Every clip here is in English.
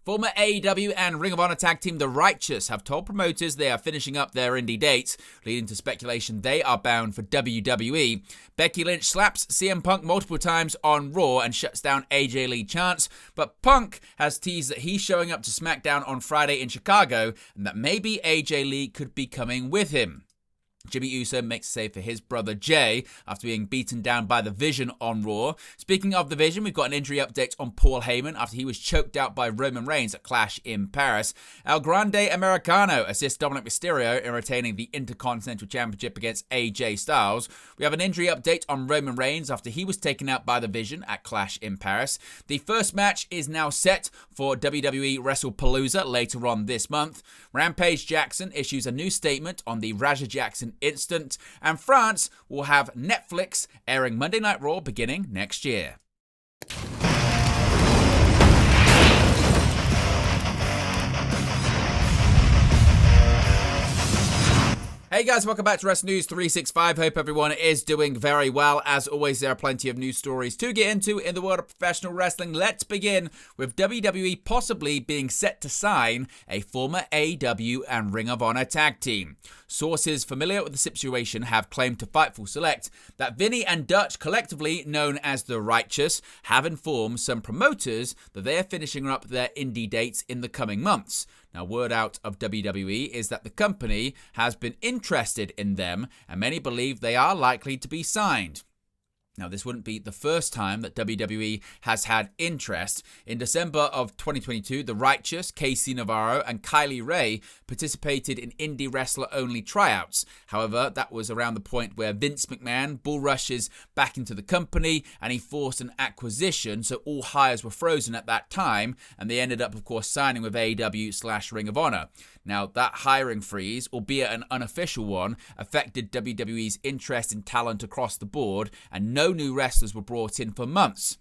Former AEW and Ring of Honor tag team The Righteous have told promoters they are finishing up their indie dates, leading to speculation they are bound for WWE. Becky Lynch slaps CM Punk multiple times on Raw and shuts down AJ Lee chants, but Punk has teased that he's showing up to SmackDown on Friday in Chicago and that maybe AJ Lee could be coming with him. Jimmy Uso makes a save for his brother Jay after being beaten down by The Vision on Raw. Speaking of The Vision, we've got an injury update on Paul Heyman after he was choked out by Roman Reigns at Clash in Paris. El Grande Americano assists Dominik Mysterio in retaining the Intercontinental Championship against AJ Styles. We have an injury update on Roman Reigns after he was taken out by The Vision at Clash in Paris. The first match is now set for WWE WrestlePalooza later on this month. Rampage Jackson issues a new statement on the Rampage Jackson incident, and France will have Netflix airing Monday Night Raw beginning next year. Hey guys, welcome back to Wrestling News 365. Hope everyone is doing very well. As always, there are plenty of news stories to get into in the world of professional wrestling. Let's begin with WWE possibly being set to sign a former AEW and Ring of Honor tag team. Sources familiar with the situation have claimed to Fightful Select that Vinny and Dutch, collectively known as The Righteous, have informed some promoters that they are finishing up their indie dates in the coming months. Now, word out of WWE is that the company has been interested in them, and many believe they are likely to be signed. Now, this wouldn't be the first time that WWE has had interest. In December of 2022, The Righteous, Casey Navarro, and Kylie Ray participated in indie wrestler-only tryouts. However, that was around the point where Vince McMahon bull rushes back into the company and he forced an acquisition, so all hires were frozen at that time, and they ended up, of course, signing with AEW/Ring of Honor. Now, that hiring freeze, albeit an unofficial one, affected WWE's interest in talent across the board, and no new wrestlers were brought in for months.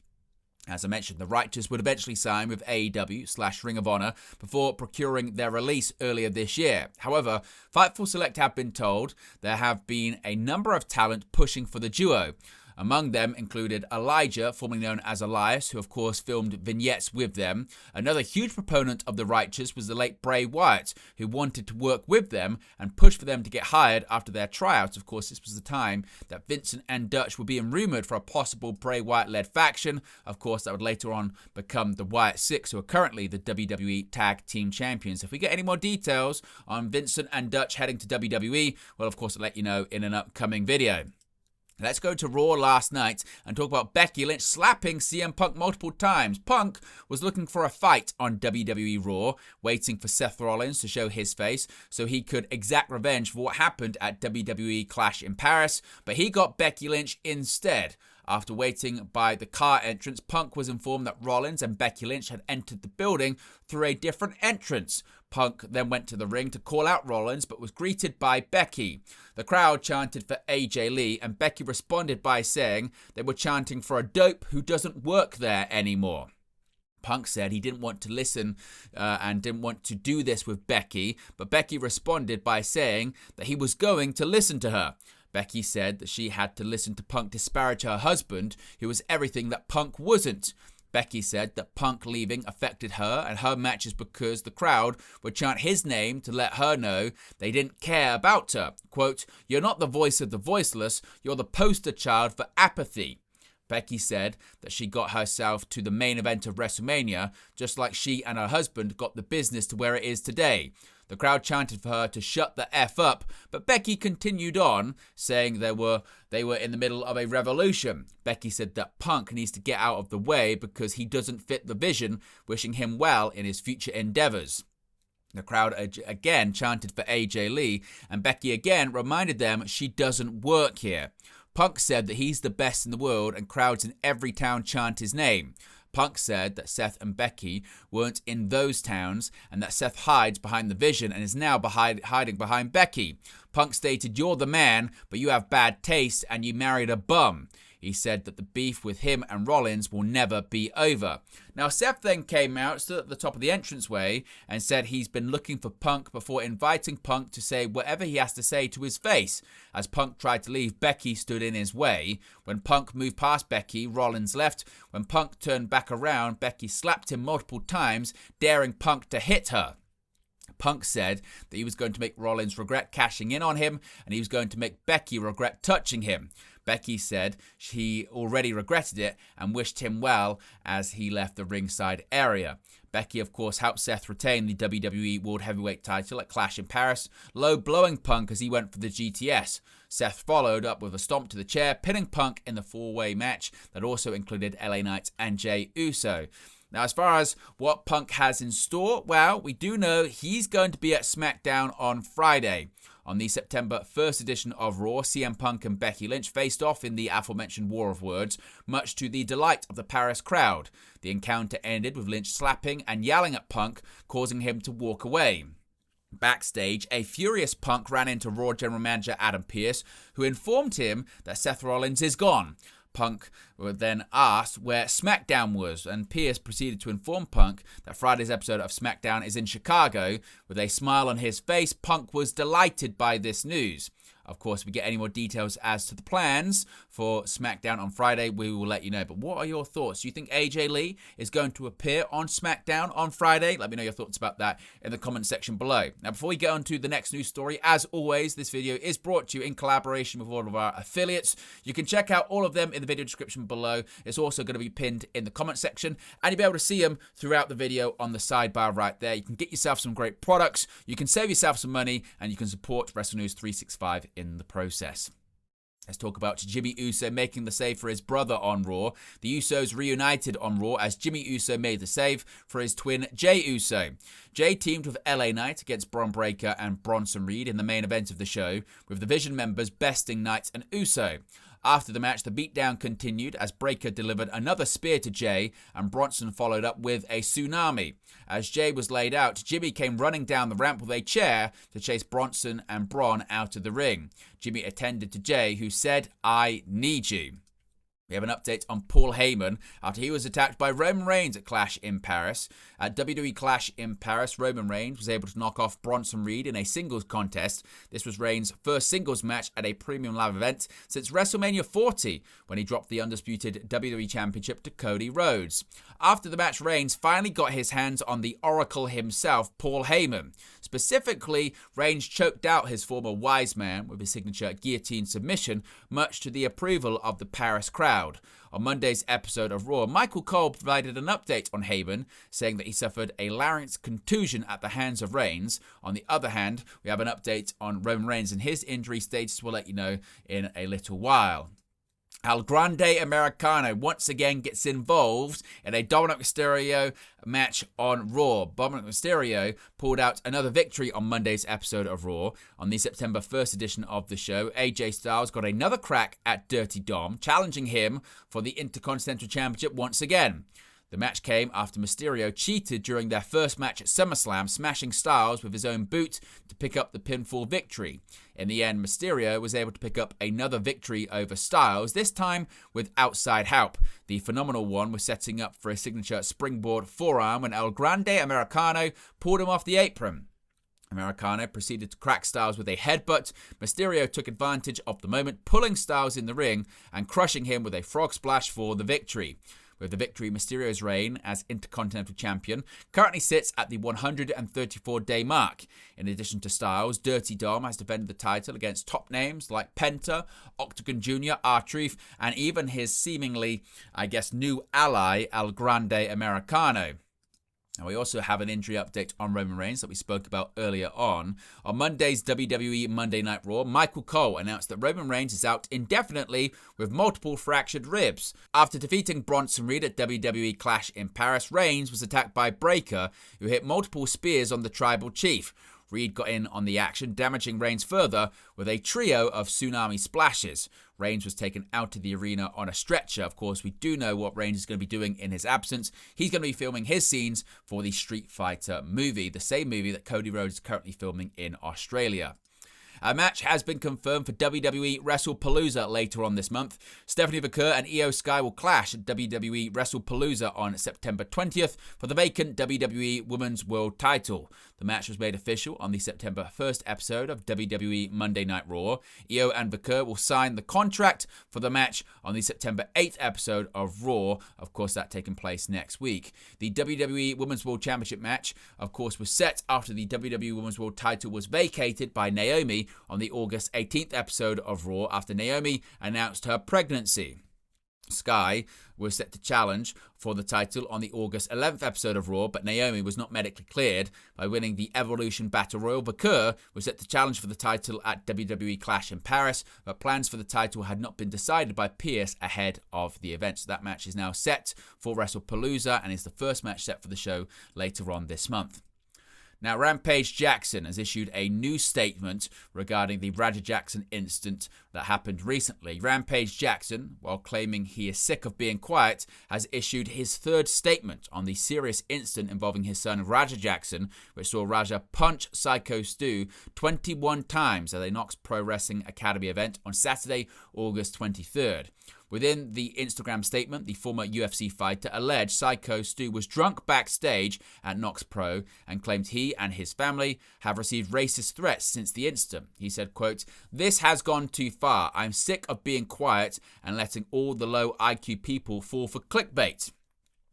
As I mentioned, The Righteous would eventually sign with AEW/Ring of Honor before procuring their release earlier this year. However, Fightful Select have been told there have been a number of talent pushing for the duo. Among them included Elijah, formerly known as Elias, who of course filmed vignettes with them. Another huge proponent of The Righteous was the late Bray Wyatt, who wanted to work with them and push for them to get hired after their tryouts. Of course, this was the time that Vincent and Dutch were being rumoured for a possible Bray Wyatt-led faction. Of course, that would later on become the Wyatt Six, who are currently the WWE Tag Team Champions. If we get any more details on Vincent and Dutch heading to WWE, well, of course, I'll let you know in an upcoming video. Let's go to Raw last night and talk about Becky Lynch slapping CM Punk multiple times. Punk was looking for a fight on WWE Raw, waiting for Seth Rollins to show his face so he could exact revenge for what happened at WWE Clash in Paris, but he got Becky Lynch instead. After waiting by the car entrance, Punk was informed that Rollins and Becky Lynch had entered the building through a different entrance. Punk then went to the ring to call out Rollins, but was greeted by Becky. The crowd chanted for AJ Lee, and Becky responded by saying they were chanting for a dope who doesn't work there anymore. Punk said he didn't want to listen and didn't want to do this with Becky, but Becky responded by saying that he was going to listen to her. Becky said that she had to listen to Punk disparage her husband, who was everything that Punk wasn't. Becky said that Punk leaving affected her and her matches because the crowd would chant his name to let her know they didn't care about her. Quote, "You're not the voice of the voiceless, you're the poster child for apathy." Becky said that she got herself to the main event of WrestleMania, just like she and her husband got the business to where it is today. The crowd chanted for her to shut the F up, but Becky continued on, saying they were in the middle of a revolution. Becky said that Punk needs to get out of the way because he doesn't fit the vision, wishing him well in his future endeavors. The crowd again chanted for AJ Lee, and Becky again reminded them she doesn't work here. Punk said that he's the best in the world, and crowds in every town chant his name. Punk said that Seth and Becky weren't in those towns and that Seth hides behind the Vision and is now hiding behind Becky. Punk stated, "You're the man, but you have bad taste and you married a bum." he said that the beef with him and Rollins will never be over. Now, Seth then came out, stood at the top of the entranceway, and said he's been looking for Punk before inviting Punk to say whatever he has to say to his face. As Punk tried to leave, Becky stood in his way. When Punk moved past Becky, Rollins left. When Punk turned back around, Becky slapped him multiple times, daring Punk to hit her. Punk said that he was going to make Rollins regret cashing in on him, and he was going to make Becky regret touching him. Becky said she already regretted it and wished him well as he left the ringside area. Becky, of course, helped Seth retain the WWE World Heavyweight title at Clash in Paris, low-blowing Punk as he went for the GTS. Seth followed up with a stomp to the chair, pinning Punk in the four-way match that also included LA Knight and Jey Uso. Now, as far as what Punk has in store, well, we do know he's going to be at SmackDown on Friday. On the September 1st edition of Raw, CM Punk and Becky Lynch faced off in the aforementioned War of Words, much to the delight of the Paris crowd. The encounter ended with Lynch slapping and yelling at Punk, causing him to walk away. Backstage, a furious Punk ran into Raw General Manager Adam Pearce, who informed him that Seth Rollins is gone. Punk then asked where SmackDown was, and Pearce proceeded to inform Punk that Friday's episode of SmackDown is in Chicago. With a smile on his face, Punk was delighted by this news. Of course, if we get any more details as to the plans for SmackDown on Friday, we will let you know. But what are your thoughts? Do you think AJ Lee is going to appear on SmackDown on Friday? Let me know your thoughts about that in the comment section below. Now, before we get on to the next news story, as always, this video is brought to you in collaboration with all of our affiliates. You can check out all of them in the video description below. It's also going to be pinned in the comment section, and you'll be able to see them throughout the video on the sidebar right there. You can get yourself some great products, you can save yourself some money, and you can support WrestleNews 365 in the process. Let's talk about Jimmy Uso making the save for his brother on Raw. The Usos reunited on Raw as Jimmy Uso made the save for his twin Jey Uso. Jey teamed with LA Knight against Bron Breakker and Bronson Reed in the main event of the show, with the Vision members besting Knight and Uso. After the match, the beatdown continued as Breakker delivered another spear to Jey and Bronson followed up with a tsunami. As Jey was laid out, Jimmy came running down the ramp with a chair to chase Bronson and Bron out of the ring. Jimmy attended to Jey, who said, "I need you." We have an update on Paul Heyman after he was attacked by Roman Reigns at Clash in Paris. At WWE Clash in Paris, Roman Reigns was able to knock off Bronson Reed in a singles contest. This was Reigns' first singles match at a premium live event since WrestleMania 40, when he dropped the undisputed WWE Championship to Cody Rhodes. After the match, Reigns finally got his hands on the Oracle himself, Paul Heyman. Specifically, Reigns choked out his former wise man with his signature guillotine submission, much to the approval of the Paris crowd. On Monday's episode of Raw, Michael Cole provided an update on Heyman, saying that he suffered a larynx contusion at the hands of Reigns. On the other hand, we have an update on Roman Reigns and his injury status. We'll let you know in a little while. El Grande Americano once again gets involved in a Dominik Mysterio match on Raw. Dominik Mysterio pulled out another victory on Monday's episode of Raw. On the September 1st edition of the show, AJ Styles got another crack at Dirty Dom, challenging him for the Intercontinental Championship once again. The match came after Mysterio cheated during their first match at SummerSlam, smashing Styles with his own boot to pick up the pinfall victory. In the end, Mysterio was able to pick up another victory over Styles, this time with outside help. The Phenomenal One was setting up for a signature springboard forearm when El Grande Americano pulled him off the apron. Americano proceeded to crack Styles with a headbutt. Mysterio took advantage of the moment, pulling Styles in the ring and crushing him with a frog splash for the victory. With the victory, Mysterio's reign as Intercontinental Champion currently sits at the 134-day mark. In addition to Styles, Dirty Dom has defended the title against top names like Penta, Octagon Jr., R-Truth, and even his seemingly, new ally, El Grande Americano. And we also have an injury update on Roman Reigns that we spoke about earlier on. On Monday's WWE Monday Night Raw, Michael Cole announced that Roman Reigns is out indefinitely with multiple fractured ribs. After defeating Bronson Reed at WWE Clash in Paris, Reigns was attacked by Breakker, who hit multiple spears on the Tribal Chief. Reed got in on the action, damaging Reigns further with a trio of tsunami splashes. Reigns was taken out of the arena on a stretcher. Of course, we do know what Reigns is going to be doing in his absence. He's going to be filming his scenes for the Street Fighter movie, the same movie that Cody Rhodes is currently filming in Australia. A match has been confirmed for WWE WrestlePalooza later on this month. Stephanie McMahon and Io Sky will clash at WWE WrestlePalooza on September 20th for the vacant WWE Women's World title. The match was made official on the September 1st episode of WWE Monday Night Raw. Io and McMahon will sign the contract for the match on the September 8th episode of Raw. Of course, that taking place next week. The WWE Women's World Championship match, of course, was set after the WWE Women's World title was vacated by Naomi on the August 18th episode of Raw after Naomi announced her pregnancy. Sky was set to challenge for the title on the August 11th episode of Raw, but Naomi was not medically cleared by winning the Evolution Battle Royal. Vakur was set to challenge for the title at WWE Clash in Paris, but plans for the title had not been decided by Pierce ahead of the event. So that match is now set for WrestlePalooza and is the first match set for the show later on this month. Now, Rampage Jackson has issued a new statement regarding the Rampage Jackson incident that happened recently. Rampage Jackson, while claiming he is sick of being quiet, has issued his third statement on the serious incident involving his son Raja Jackson, which saw Raja punch Psycho Stu 21 times at a Knox Pro Wrestling Academy event on Saturday, August 23rd. Within the Instagram statement, the former UFC fighter alleged Psycho Stu was drunk backstage at Knox Pro and claimed he and his family have received racist threats since the incident. He said, quote, "This has gone too far. I'm sick of being quiet and letting all the low IQ people fall for clickbait.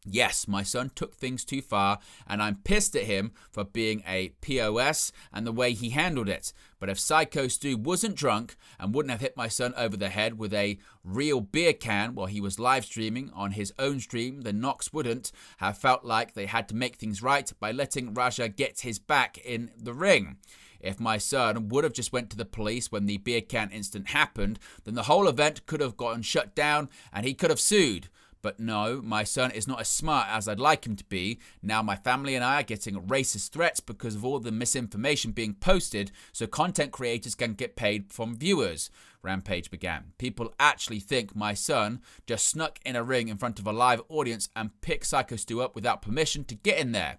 Yes, my son took things too far, and I'm pissed at him for being a POS and the way he handled it. But if Psycho Stu wasn't drunk and wouldn't have hit my son over the head with a real beer can while he was live streaming on his own stream, then Knox wouldn't have felt like they had to make things right by letting Raja get his back in the ring. If my son would have just went to the police when the beer can incident happened, then the whole event could have gotten shut down and he could have sued. But no, my son is not as smart as I'd like him to be. Now my family and I are getting racist threats because of all the misinformation being posted so content creators can get paid from viewers," Rampage began. "People actually think my son just snuck in a ring in front of a live audience and picked Psycho Stu up without permission to get in there.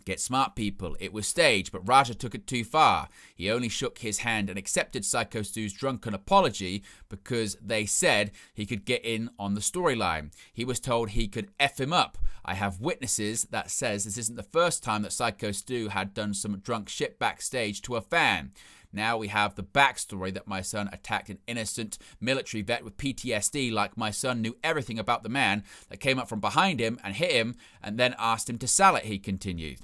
Get smart, people. It was staged, but Raja took it too far. He only shook his hand and accepted Psycho Stu's drunken apology because they said he could get in on the storyline. He was told he could F him up. I have witnesses that says this isn't the first time that Psycho Stu had done some drunk shit backstage to a fan. Now we have the backstory that my son attacked an innocent military vet with PTSD, like my son knew everything about the man that came up from behind him and hit him and then asked him to sell it," he continued.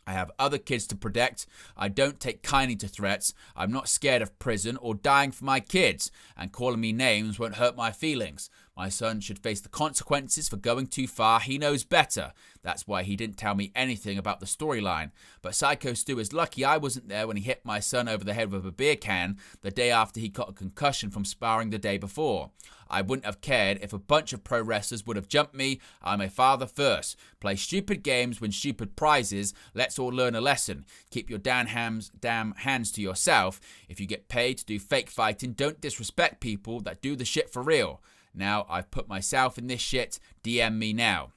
"I have other kids to protect. I don't take kindly to threats. I'm not scared of prison or dying for my kids, and calling me names won't hurt my feelings. My son should face the consequences for going too far. He knows better. That's why he didn't tell me anything about the storyline. But Psycho Stu is lucky I wasn't there when he hit my son over the head with a beer can the day after he got a concussion from sparring the day before. I wouldn't have cared if a bunch of pro wrestlers would have jumped me. I'm a father first. Play stupid games, win stupid prizes. Let's all learn a lesson. Keep your damn hands to yourself. If you get paid to do fake fighting, don't disrespect people that do the shit for real. Now I've put myself in this shit. DM me now."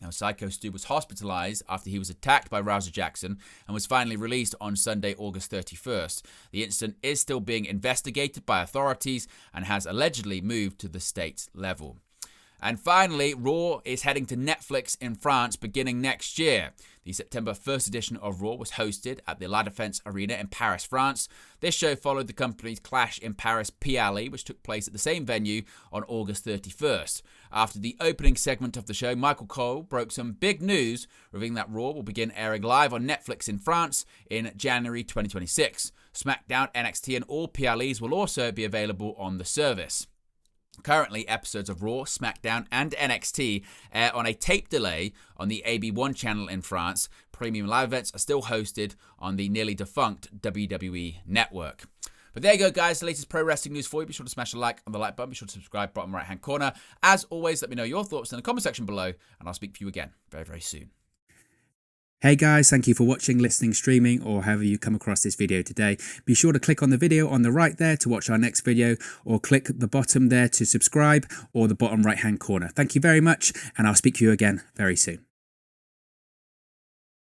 Now, Psycho Stu was hospitalized after he was attacked by Rampage Jackson and was finally released on Sunday, August 31st. The incident is still being investigated by authorities and has allegedly moved to the state level. And finally, Raw is heading to Netflix in France beginning next year. The September 1st edition of Raw was hosted at the La Défense Arena in Paris, France. This show followed the company's Clash in Paris Piali, which took place at the same venue on August 31st. After the opening segment of the show, Michael Cole broke some big news, revealing that Raw will begin airing live on Netflix in France in January 2026. SmackDown, NXT, and all PLEs will also be available on the service. Currently, episodes of Raw, SmackDown, and NXT air on a tape delay on the AB1 channel in France. Premium live events are still hosted on the nearly defunct WWE network. But there you go, guys. The latest pro wrestling news for you. Be sure to smash a like on the like button. Be sure to subscribe, bottom right-hand corner. As always, let me know your thoughts in the comment section below, and I'll speak to you again very, very soon. Hey guys, thank you for watching, listening, streaming, or however you come across this video today. Be sure to click on the video on the right there to watch our next video, or click the bottom there to subscribe, or the bottom right hand corner. Thank you very much, and I'll speak to you again very soon.